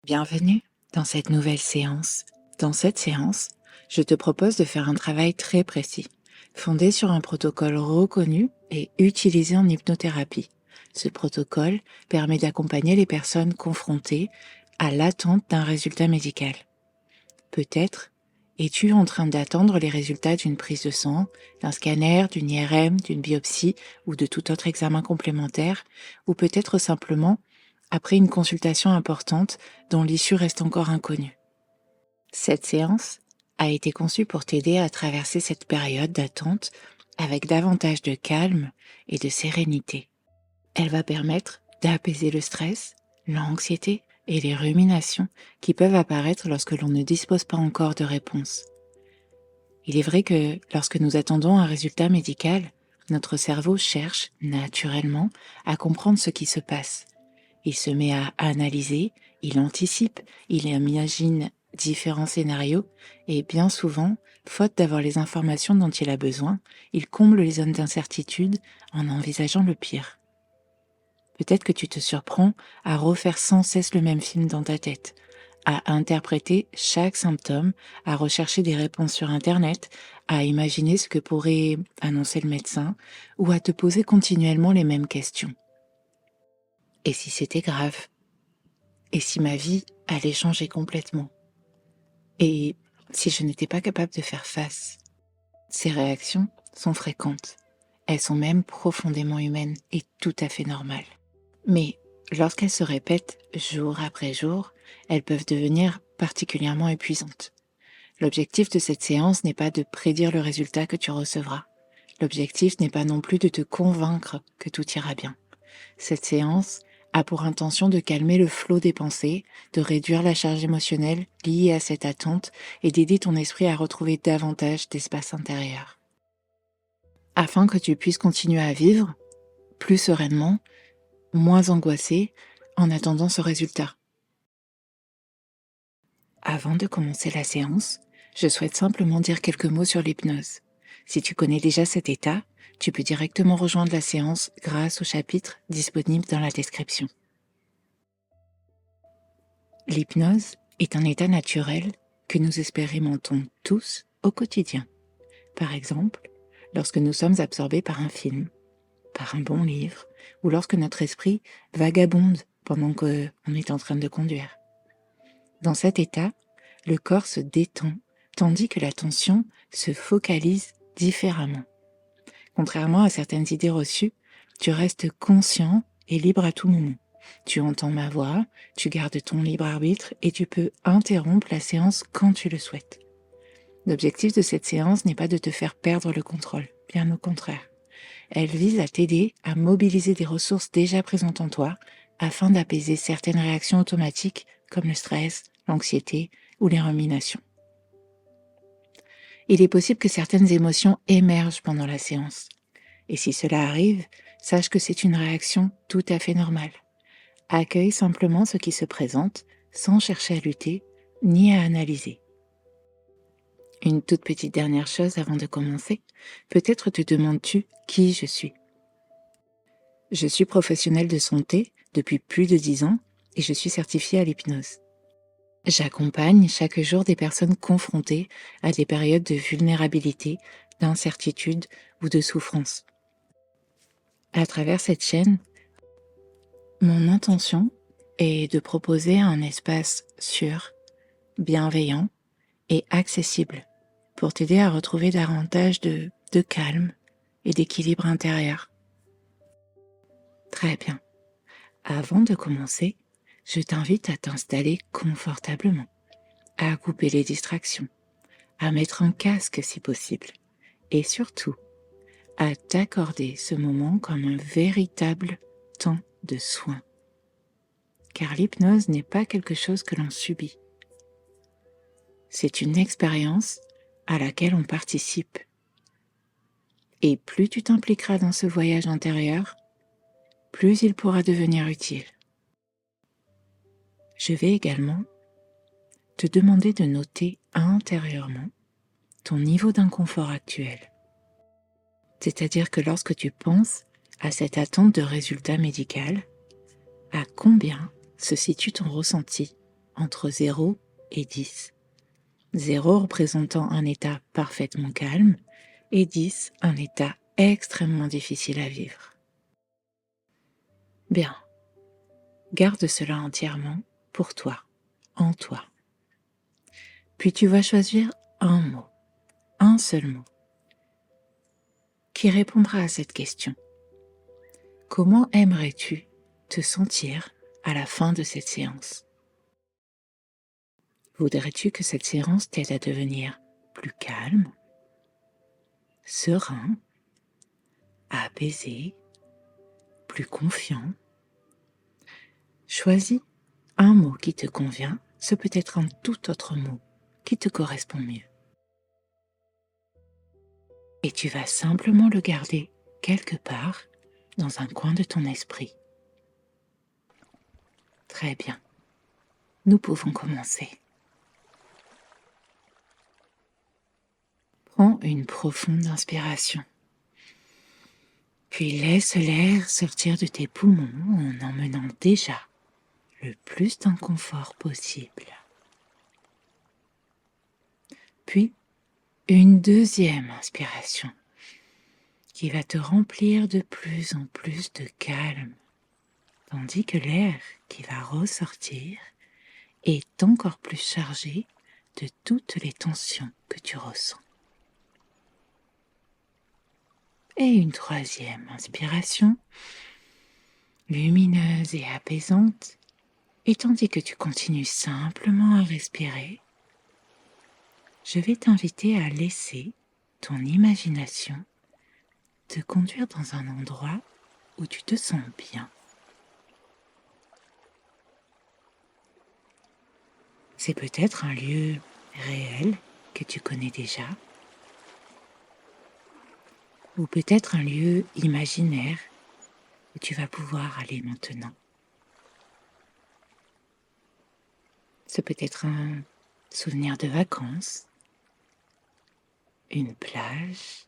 Bienvenue dans cette nouvelle séance. Dans cette séance, je te propose de faire un travail très précis, fondé sur un protocole reconnu et utilisé en hypnothérapie. Ce protocole permet d'accompagner les personnes confrontées à l'attente d'un résultat médical. Peut-être es-tu en train d'attendre les résultats d'une prise de sang, d'un scanner, d'une IRM, d'une biopsie ou de tout autre examen complémentaire, ou peut-être simplement après une consultation importante dont l'issue reste encore inconnue. Cette séance a été conçue pour t'aider à traverser cette période d'attente avec davantage de calme et de sérénité. Elle va permettre d'apaiser le stress, l'anxiété et les ruminations qui peuvent apparaître lorsque l'on ne dispose pas encore de réponse. Il est vrai que lorsque nous attendons un résultat médical, notre cerveau cherche naturellement à comprendre ce qui se passe. Il se met à analyser, il anticipe, il imagine différents scénarios et bien souvent, faute d'avoir les informations dont il a besoin, il comble les zones d'incertitude en envisageant le pire. Peut-être que tu te surprends à refaire sans cesse le même film dans ta tête, à interpréter chaque symptôme, à rechercher des réponses sur Internet, à imaginer ce que pourrait annoncer le médecin ou à te poser continuellement les mêmes questions. Et si c'était grave? Et si ma vie allait changer complètement? Et si je n'étais pas capable de faire face? Ces réactions sont fréquentes. Elles sont même profondément humaines et tout à fait normales. Mais lorsqu'elles se répètent jour après jour, elles peuvent devenir particulièrement épuisantes. L'objectif de cette séance n'est pas de prédire le résultat que tu recevras. L'objectif n'est pas non plus de te convaincre que tout ira bien. Cette séance a pour intention de calmer le flot des pensées, de réduire la charge émotionnelle liée à cette attente et d'aider ton esprit à retrouver davantage d'espace intérieur. Afin que tu puisses continuer à vivre plus sereinement, moins angoissé, en attendant ce résultat. Avant de commencer la séance, je souhaite simplement dire quelques mots sur l'hypnose. Si tu connais déjà cet état, tu peux directement rejoindre la séance grâce au chapitre disponible dans la description. L'hypnose est un état naturel que nous expérimentons tous au quotidien. Par exemple, lorsque nous sommes absorbés par un film, par un bon livre, ou lorsque notre esprit vagabonde pendant qu'on est en train de conduire. Dans cet état, le corps se détend, tandis que l'attention se focalise différemment. Contrairement à certaines idées reçues, tu restes conscient et libre à tout moment. Tu entends ma voix, tu gardes ton libre arbitre et tu peux interrompre la séance quand tu le souhaites. L'objectif de cette séance n'est pas de te faire perdre le contrôle, bien au contraire. Elle vise à t'aider à mobiliser des ressources déjà présentes en toi afin d'apaiser certaines réactions automatiques comme le stress, l'anxiété ou les ruminations. Il est possible que certaines émotions émergent pendant la séance. Et si cela arrive, sache que c'est une réaction tout à fait normale. Accueille simplement ce qui se présente sans chercher à lutter ni à analyser. Une toute petite dernière chose avant de commencer, peut-être te demandes-tu qui je suis. Je suis professionnelle de santé depuis plus de 10 ans et je suis certifiée à l'hypnose. J'accompagne chaque jour des personnes confrontées à des périodes de vulnérabilité, d'incertitude ou de souffrance. À travers cette chaîne, mon intention est de proposer un espace sûr, bienveillant et accessible pour t'aider à retrouver davantage de calme et d'équilibre intérieur. Très bien. Avant de commencer, je t'invite à t'installer confortablement, à couper les distractions, à mettre un casque si possible, et surtout, à t'accorder ce moment comme un véritable temps de soin. Car l'hypnose n'est pas quelque chose que l'on subit. C'est une expérience à laquelle on participe. Et plus tu t'impliqueras dans ce voyage intérieur, plus il pourra devenir utile. Je vais également te demander de noter intérieurement ton niveau d'inconfort actuel. C'est-à-dire que lorsque tu penses à cette attente de résultat médical, à combien se situe ton ressenti entre 0 et 10. 0 représentant un état parfaitement calme et 10 un état extrêmement difficile à vivre. Bien, garde cela entièrement pour toi, en toi. Puis tu vas choisir un mot, un seul mot, qui répondra à cette question. Comment aimerais-tu te sentir à la fin de cette séance? Voudrais-tu que cette séance t'aide à devenir plus calme, serein, apaisé, plus confiant? Choisis un mot qui te convient, ce peut être un tout autre mot qui te correspond mieux. Et tu vas simplement le garder quelque part dans un coin de ton esprit. Très bien, nous pouvons commencer. Prends une profonde inspiration. Puis laisse l'air sortir de tes poumons en emmenant déjà le plus d'inconfort possible. Puis, une deuxième inspiration qui va te remplir de plus en plus de calme, tandis que l'air qui va ressortir est encore plus chargé de toutes les tensions que tu ressens. Et une troisième inspiration, lumineuse et apaisante, et tandis que tu continues simplement à respirer, je vais t'inviter à laisser ton imagination te conduire dans un endroit où tu te sens bien. C'est peut-être un lieu réel que tu connais déjà, ou peut-être un lieu imaginaire où tu vas pouvoir aller maintenant. C'est peut-être un souvenir de vacances, une plage,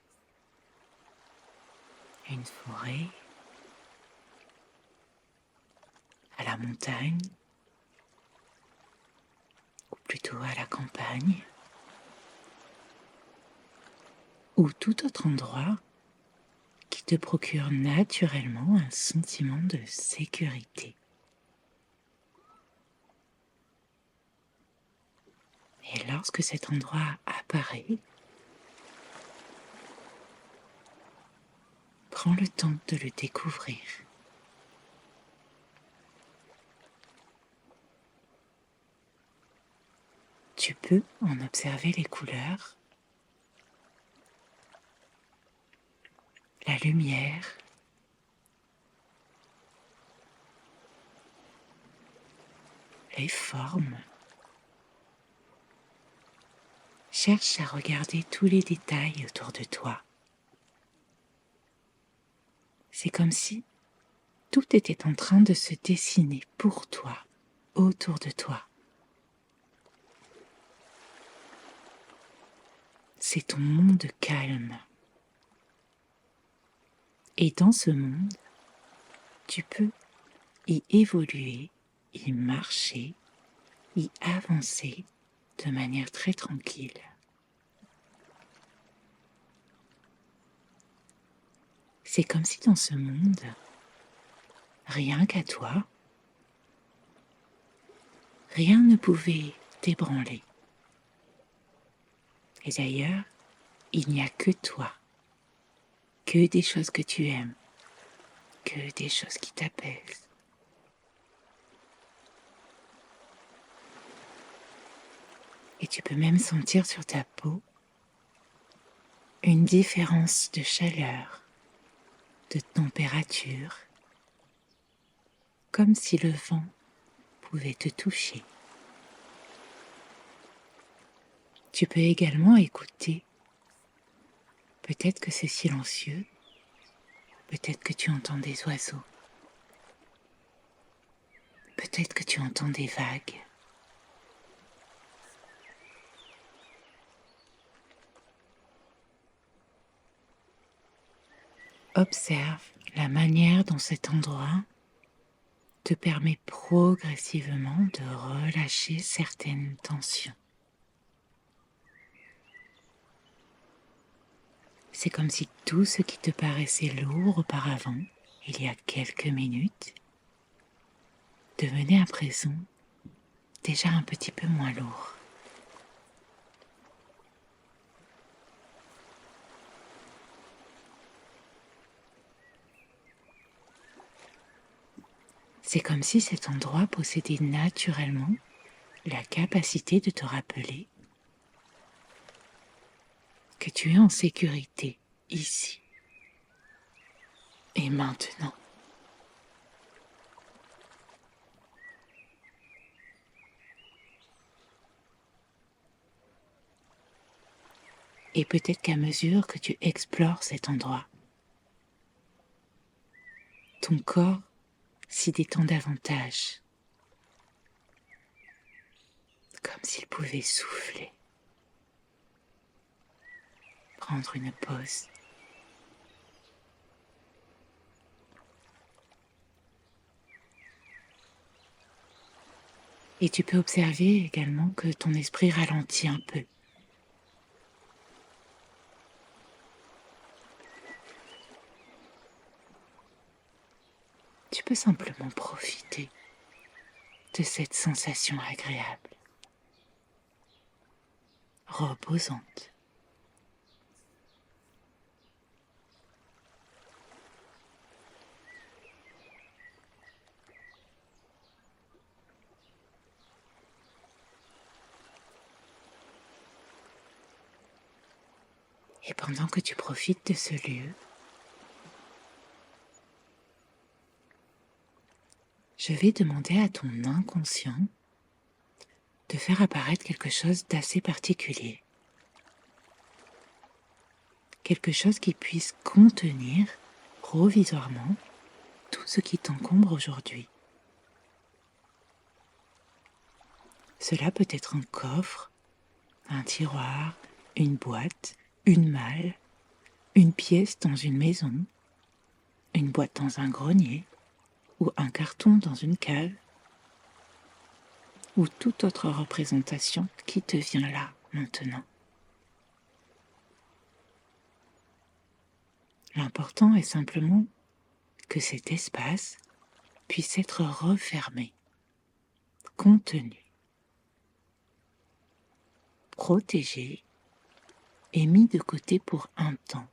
une forêt, à la montagne, ou plutôt à la campagne, ou tout autre endroit qui te procure naturellement un sentiment de sécurité. Et lorsque cet endroit apparaît, prends le temps de le découvrir. Tu peux en observer les couleurs, la lumière, les formes. Cherche à regarder tous les détails autour de toi. C'est comme si tout était en train de se dessiner pour toi, autour de toi. C'est ton monde calme. Et dans ce monde, tu peux y évoluer, y marcher, y avancer de manière très tranquille. C'est comme si dans ce monde, rien qu'à toi, rien ne pouvait t'ébranler. Et d'ailleurs, il n'y a que toi, que des choses que tu aimes, que des choses qui t'apaisent. Et tu peux même sentir sur ta peau une différence de chaleur, de température, comme si le vent pouvait te toucher. Tu peux également écouter. Peut-être que c'est silencieux, peut-être que tu entends des oiseaux, peut-être que tu entends des vagues. Observe la manière dont cet endroit te permet progressivement de relâcher certaines tensions. C'est comme si tout ce qui te paraissait lourd auparavant, il y a quelques minutes, devenait à présent déjà un petit peu moins lourd. C'est comme si cet endroit possédait naturellement la capacité de te rappeler que tu es en sécurité ici et maintenant. Et peut-être qu'à mesure que tu explores cet endroit, ton corps s'y détend davantage, comme s'il pouvait souffler, prendre une pause. Et tu peux observer également que ton esprit ralentit un peu. Tu peux simplement profiter de cette sensation agréable, reposante. Et pendant que tu profites de ce lieu, je vais demander à ton inconscient de faire apparaître quelque chose d'assez particulier. Quelque chose qui puisse contenir provisoirement tout ce qui t'encombre aujourd'hui. Cela peut être un coffre, un tiroir, une boîte, une malle, une pièce dans une maison, une boîte dans un grenier, ou un carton dans une cave, ou toute autre représentation qui te vient là maintenant. L'important est simplement que cet espace puisse être refermé, contenu, protégé et mis de côté pour un temps.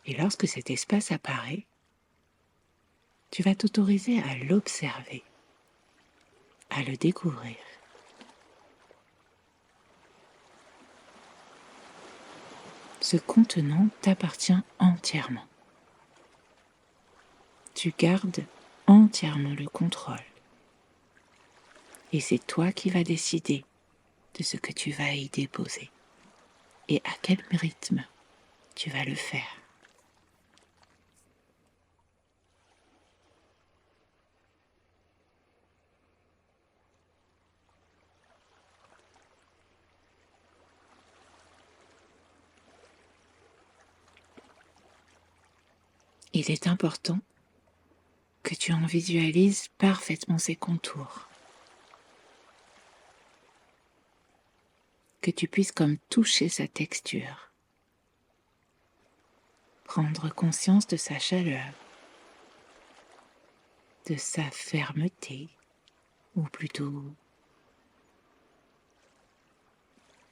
Et lorsque cet espace apparaît, tu vas t'autoriser à l'observer, à le découvrir. Ce contenant t'appartient entièrement. Tu gardes entièrement le contrôle. Et c'est toi qui vas décider de ce que tu vas y déposer et à quel rythme tu vas le faire. Il est important que tu en visualises parfaitement ses contours, que tu puisses comme toucher sa texture, prendre conscience de sa chaleur, de sa fermeté, ou plutôt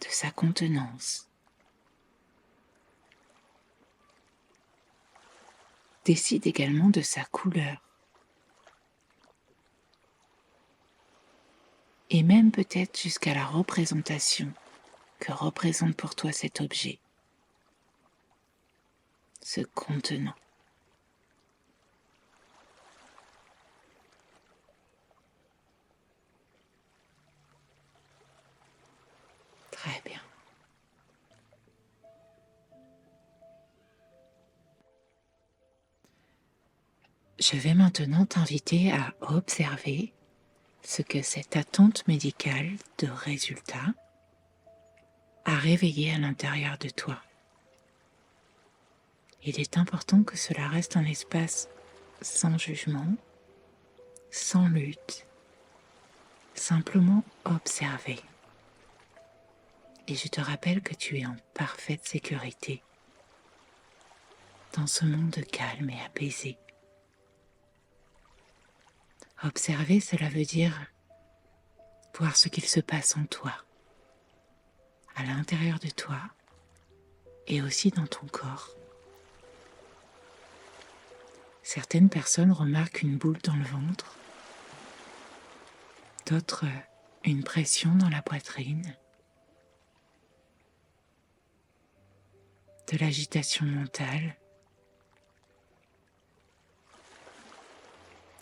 de sa contenance. Décide également de sa couleur. Et même peut-être jusqu'à la représentation que représente pour toi cet objet, ce contenant. Très bien. Je vais maintenant t'inviter à observer ce que cette attente médicale de résultat a réveillé à l'intérieur de toi. Il est important que cela reste un espace sans jugement, sans lutte, simplement observer. Et je te rappelle que tu es en parfaite sécurité dans ce monde calme et apaisé. Observer, cela veut dire voir ce qu'il se passe en toi, à l'intérieur de toi et aussi dans ton corps. Certaines personnes remarquent une boule dans le ventre, d'autres une pression dans la poitrine, de l'agitation mentale,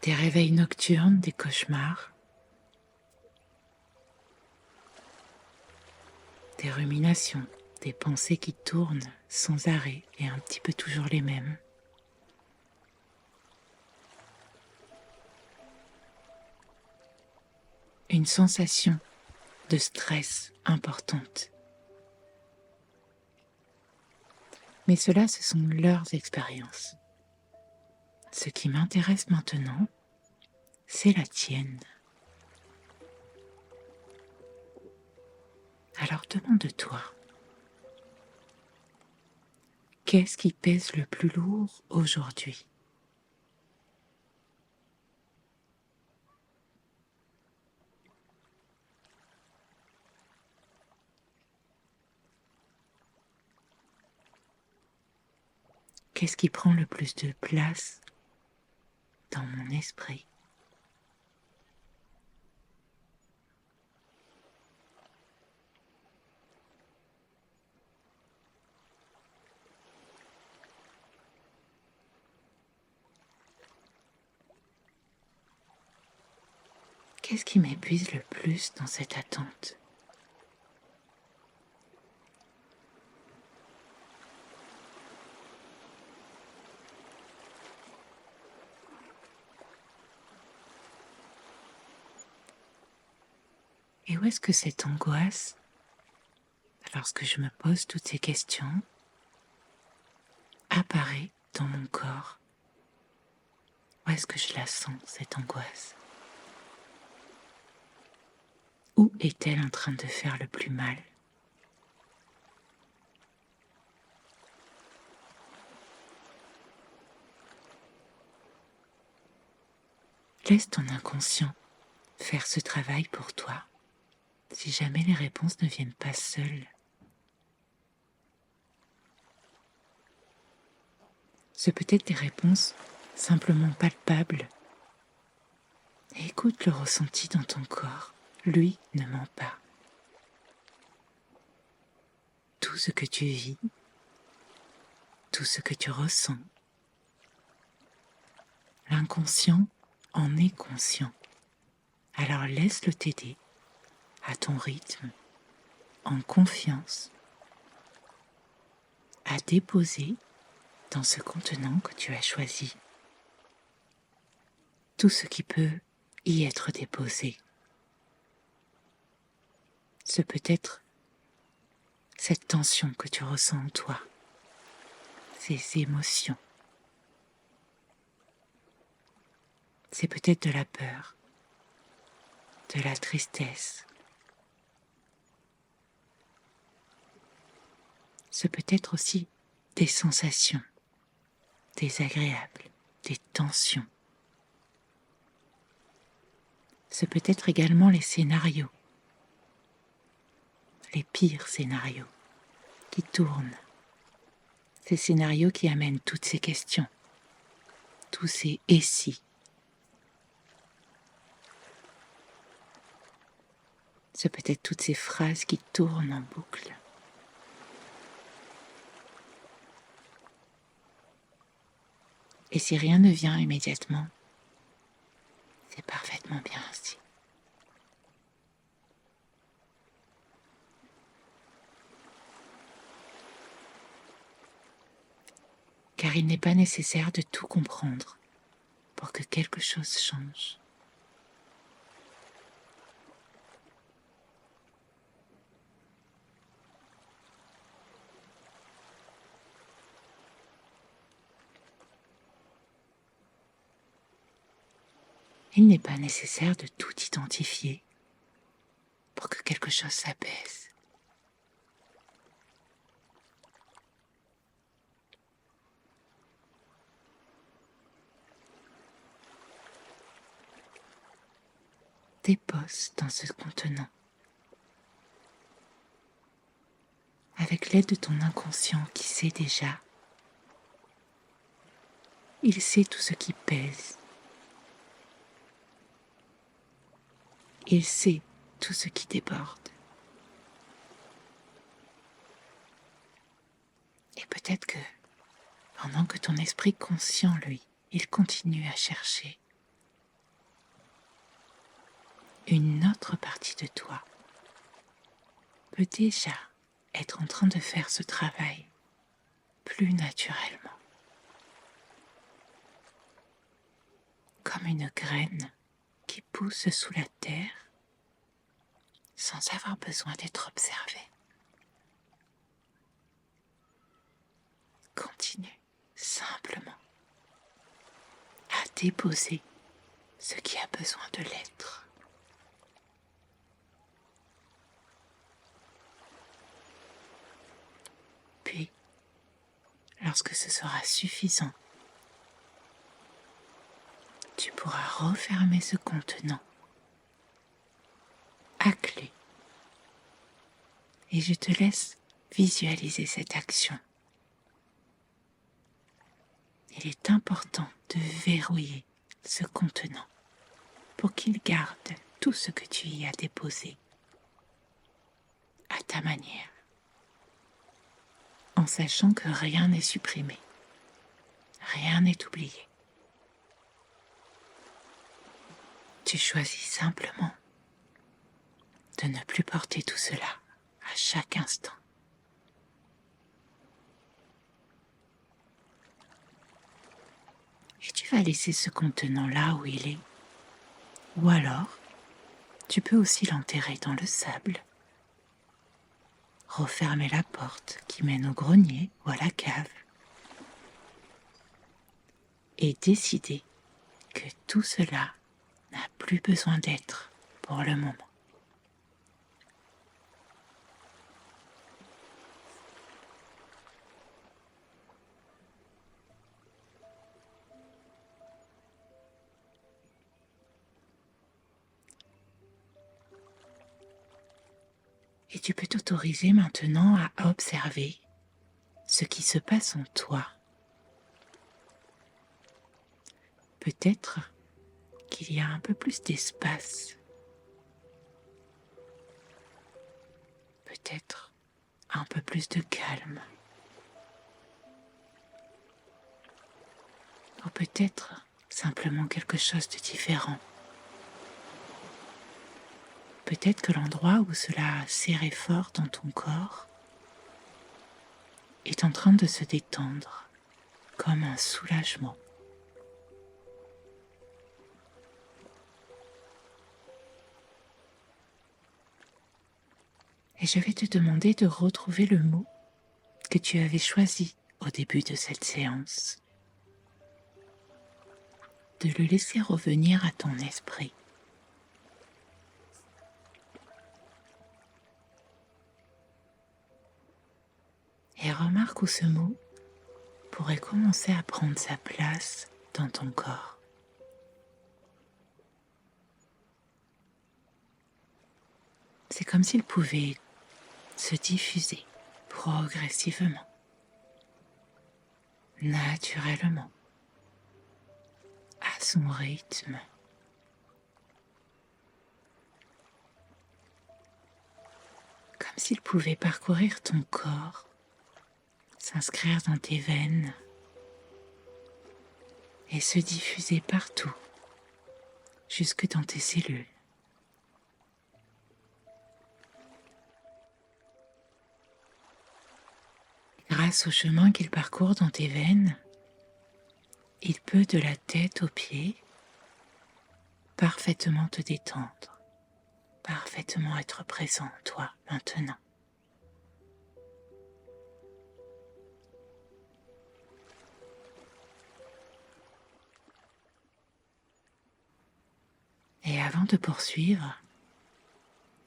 des réveils nocturnes, des cauchemars, des ruminations, des pensées qui tournent sans arrêt et un petit peu toujours les mêmes. Une sensation de stress importante. Mais cela, ce sont leurs expériences. Ce qui m'intéresse maintenant, c'est la tienne. Alors demande-toi, qu'est-ce qui pèse le plus lourd aujourd'hui ? Qu'est-ce qui prend le plus de place dans mon esprit ? Qu'est-ce qui m'épuise le plus dans cette attente ? Et où est-ce que cette angoisse, lorsque je me pose toutes ces questions, apparaît dans mon corps ? Où est-ce que je la sens, cette angoisse ? Où est-elle en train de faire le plus mal ? Laisse ton inconscient faire ce travail pour toi, si jamais les réponses ne viennent pas seules. Ce peut être des réponses simplement palpables. Et écoute le ressenti dans ton corps. Lui ne ment pas. Tout ce que tu vis, tout ce que tu ressens, l'inconscient en est conscient. Alors laisse-le t'aider à ton rythme, en confiance, à déposer dans ce contenant que tu as choisi tout ce qui peut y être déposé. Ce peut être cette tension que tu ressens en toi, ces émotions. C'est peut-être de la peur, de la tristesse. Ce peut être aussi des sensations désagréables, des tensions. Ce peut être également les scénarios, les pires scénarios qui tournent. Ces scénarios qui amènent toutes ces questions, tous ces « et si ». Ce peut être toutes ces phrases qui tournent en boucle. Et si rien ne vient immédiatement, c'est parfaitement bien ainsi. Car il n'est pas nécessaire de tout comprendre pour que quelque chose change. Il n'est pas nécessaire de tout identifier pour que quelque chose s'apaise. Dépose dans ce contenant. Avec l'aide de ton inconscient qui sait déjà, il sait tout ce qui pèse. Il sait tout ce qui déborde. Et peut-être que, pendant que ton esprit conscient, lui, il continue à chercher, une autre partie de toi peut déjà être en train de faire ce travail plus naturellement. Comme une graine qui pousse sous la terre sans avoir besoin d'être observée. Continue simplement à déposer ce qui a besoin de l'être. Puis, lorsque ce sera suffisant, tu pourras refermer ce contenant à clé. Et je te laisse visualiser cette action. Il est important de verrouiller ce contenant pour qu'il garde tout ce que tu y as déposé à ta manière, en sachant que rien n'est supprimé, rien n'est oublié. Tu choisis simplement de ne plus porter tout cela à chaque instant. Et tu vas laisser ce contenant là où il est. Ou alors, tu peux aussi l'enterrer dans le sable. Refermer la porte qui mène au grenier ou à la cave. Et décider que tout cela n'a plus besoin d'être pour le moment. Et tu peux t'autoriser maintenant à observer ce qui se passe en toi. Peut-être qu'il y a un peu plus d'espace. Peut-être un peu plus de calme. Ou peut-être simplement quelque chose de différent. Peut-être que l'endroit où cela a serré fort dans ton corps est en train de se détendre comme un soulagement. Et je vais te demander de retrouver le mot que tu avais choisi au début de cette séance. De le laisser revenir à ton esprit. Et remarque où ce mot pourrait commencer à prendre sa place dans ton corps. C'est comme s'il pouvait se diffuser progressivement, naturellement, à son rythme. Comme s'il pouvait parcourir ton corps, s'inscrire dans tes veines et se diffuser partout, jusque dans tes cellules. Grâce au chemin qu'il parcourt dans tes veines, il peut de la tête aux pieds parfaitement te détendre, parfaitement être présent en toi maintenant. Et avant de poursuivre,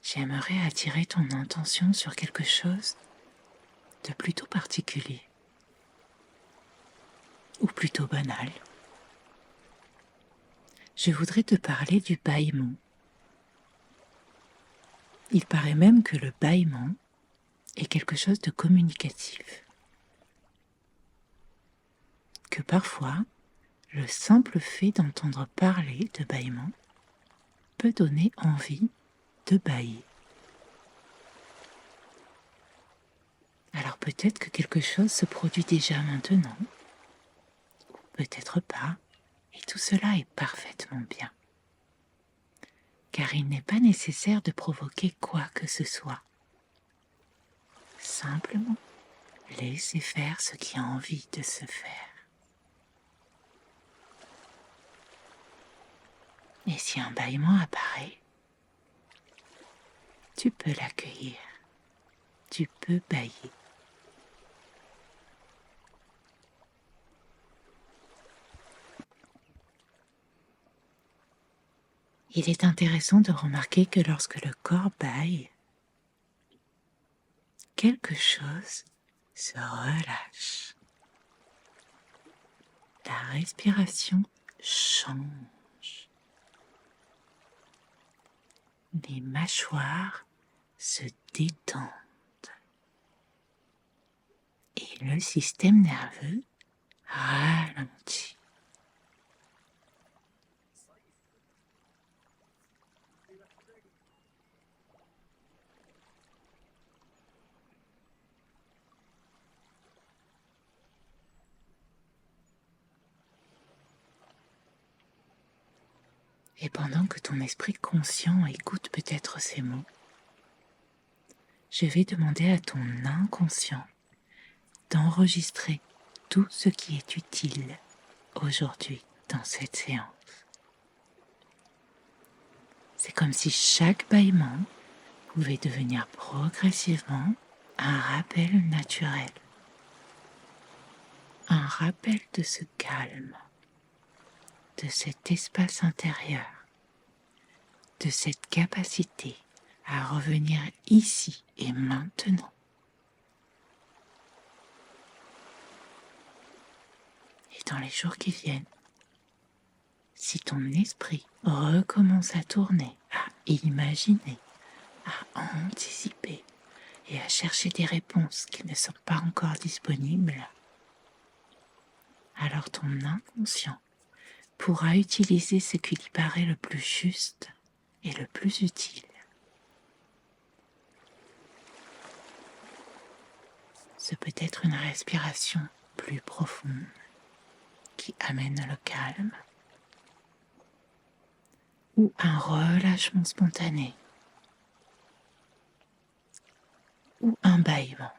j'aimerais attirer ton attention sur quelque chose de plutôt particulier, ou plutôt banal. Je voudrais te parler du bâillement. Il paraît même que le bâillement est quelque chose de communicatif. Que parfois, le simple fait d'entendre parler de bâillement peut donner envie de bâiller. Alors peut-être que quelque chose se produit déjà maintenant, ou peut-être pas, et tout cela est parfaitement bien. Car il n'est pas nécessaire de provoquer quoi que ce soit. Simplement, laissez faire ce qui a envie de se faire. Et si un bâillement apparaît, tu peux l'accueillir, tu peux bâiller. Il est intéressant de remarquer que lorsque le corps bâille, quelque chose se relâche. La respiration change. Les mâchoires se détendent. Et le système nerveux ralentit. Et pendant que ton esprit conscient écoute peut-être ces mots, je vais demander à ton inconscient d'enregistrer tout ce qui est utile aujourd'hui dans cette séance. C'est comme si chaque bâillement pouvait devenir progressivement un rappel naturel, un rappel de ce calme, de cet espace intérieur, de cette capacité à revenir ici et maintenant. Et dans les jours qui viennent, si ton esprit recommence à tourner, à imaginer, à anticiper et à chercher des réponses qui ne sont pas encore disponibles, alors ton inconscient pourra utiliser ce qui lui paraît le plus juste et le plus utile. Ce peut être une respiration plus profonde qui amène le calme, ou un relâchement spontané, ou un bâillement,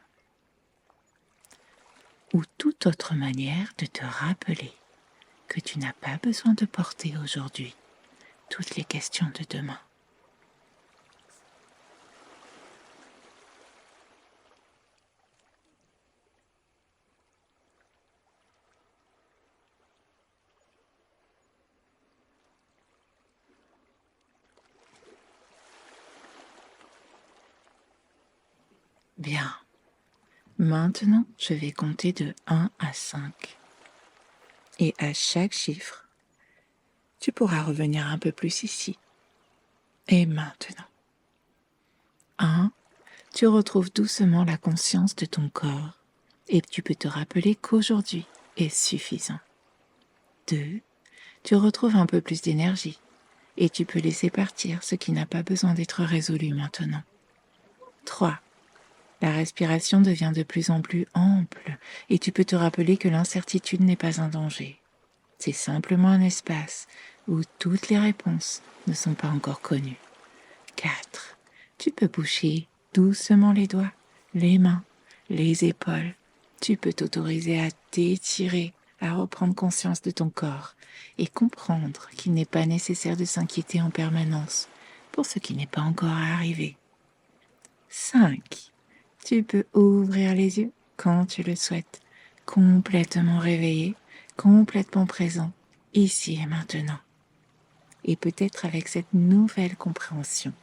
ou toute autre manière de te rappeler que tu n'as pas besoin de porter aujourd'hui toutes les questions de demain. Bien. Maintenant, je vais compter de 1 à 5. Et à chaque chiffre, tu pourras revenir un peu plus ici. Et maintenant. 1, tu retrouves doucement la conscience de ton corps et tu peux te rappeler qu'aujourd'hui est suffisant. 2, tu retrouves un peu plus d'énergie et tu peux laisser partir ce qui n'a pas besoin d'être résolu maintenant. 3, la respiration devient de plus en plus ample et tu peux te rappeler que l'incertitude n'est pas un danger. C'est simplement un espace où toutes les réponses ne sont pas encore connues. 4, tu peux bouger doucement les doigts, les mains, les épaules. Tu peux t'autoriser à t'étirer, à reprendre conscience de ton corps et comprendre qu'il n'est pas nécessaire de s'inquiéter en permanence pour ce qui n'est pas encore arrivé. 5, tu peux ouvrir les yeux quand tu le souhaites, complètement réveillé, complètement présent, ici et maintenant. et peut-être avec cette nouvelle compréhension,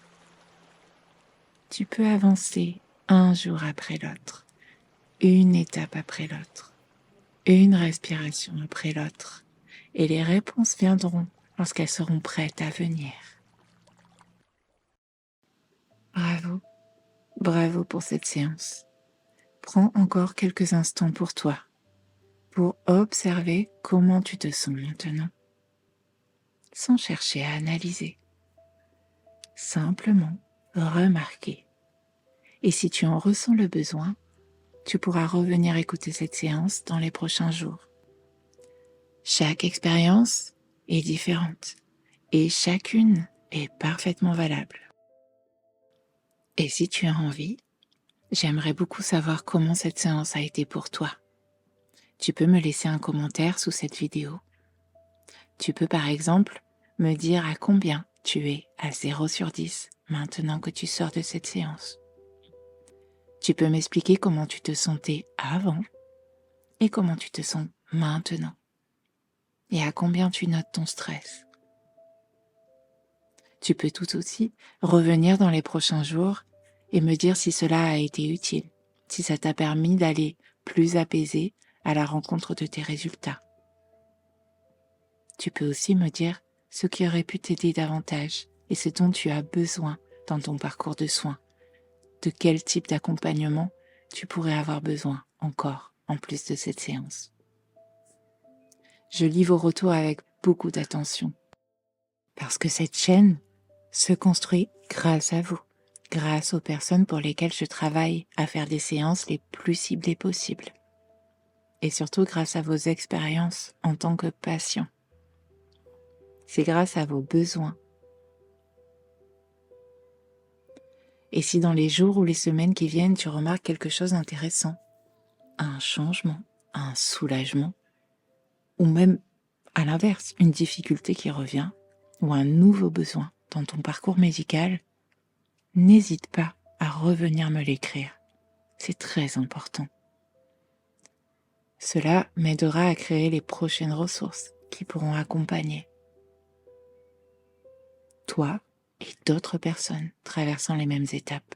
tu peux avancer un jour après l'autre, une étape après l'autre, une respiration après l'autre, et les réponses viendront lorsqu'elles seront prêtes à venir. Bravo, bravo pour cette séance. Prends encore quelques instants pour toi, pour observer comment tu te sens maintenant, sans chercher à analyser. Simplement remarquer. Et si tu en ressens le besoin, tu pourras revenir écouter cette séance dans les prochains jours. Chaque expérience est différente et chacune est parfaitement valable. Et si tu as envie, j'aimerais beaucoup savoir comment cette séance a été pour toi. Tu peux me laisser un commentaire sous cette vidéo. Tu peux par exemple me dire à combien tu es à 0 sur 10 maintenant que tu sors de cette séance. Tu peux m'expliquer comment tu te sentais avant et comment tu te sens maintenant. Et à combien tu notes ton stress. Tu peux tout aussi revenir dans les prochains jours et me dire si cela a été utile, si ça t'a permis d'aller plus apaisé à la rencontre de tes résultats. Tu peux aussi me dire ce qui aurait pu t'aider davantage et ce dont tu as besoin dans ton parcours de soins. De quel type d'accompagnement tu pourrais avoir besoin encore en plus de cette séance. Je lis vos retours avec beaucoup d'attention parce que cette chaîne se construit grâce à vous, grâce aux personnes pour lesquelles je travaille à faire des séances les plus ciblées possibles. Et surtout grâce à vos expériences en tant que patient. C'est grâce à vos besoins. Et si dans les jours ou les semaines qui viennent, tu remarques quelque chose d'intéressant, un changement, un soulagement, ou même à l'inverse, une difficulté qui revient, ou un nouveau besoin dans ton parcours médical, n'hésite pas à revenir me l'écrire. C'est très important. Cela m'aidera à créer les prochaines ressources qui pourront accompagner toi et d'autres personnes traversant les mêmes étapes.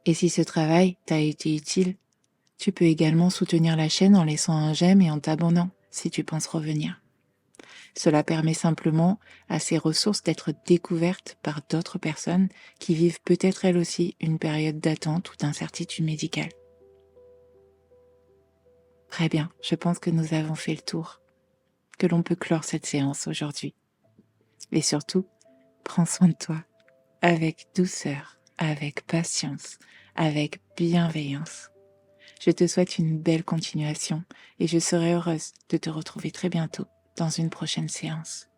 Et si ce travail t'a été utile, tu peux également soutenir la chaîne en laissant un j'aime et en t'abonnant si tu penses revenir. Cela permet simplement à ces ressources d'être découvertes par d'autres personnes qui vivent peut-être elles aussi une période d'attente ou d'incertitude médicale. Très bien, je pense que nous avons fait le tour, que l'on peut clore cette séance aujourd'hui. Et surtout, prends soin de toi, avec douceur, avec patience, avec bienveillance. Je te souhaite une belle continuation et je serai heureuse de te retrouver très bientôt dans une prochaine séance.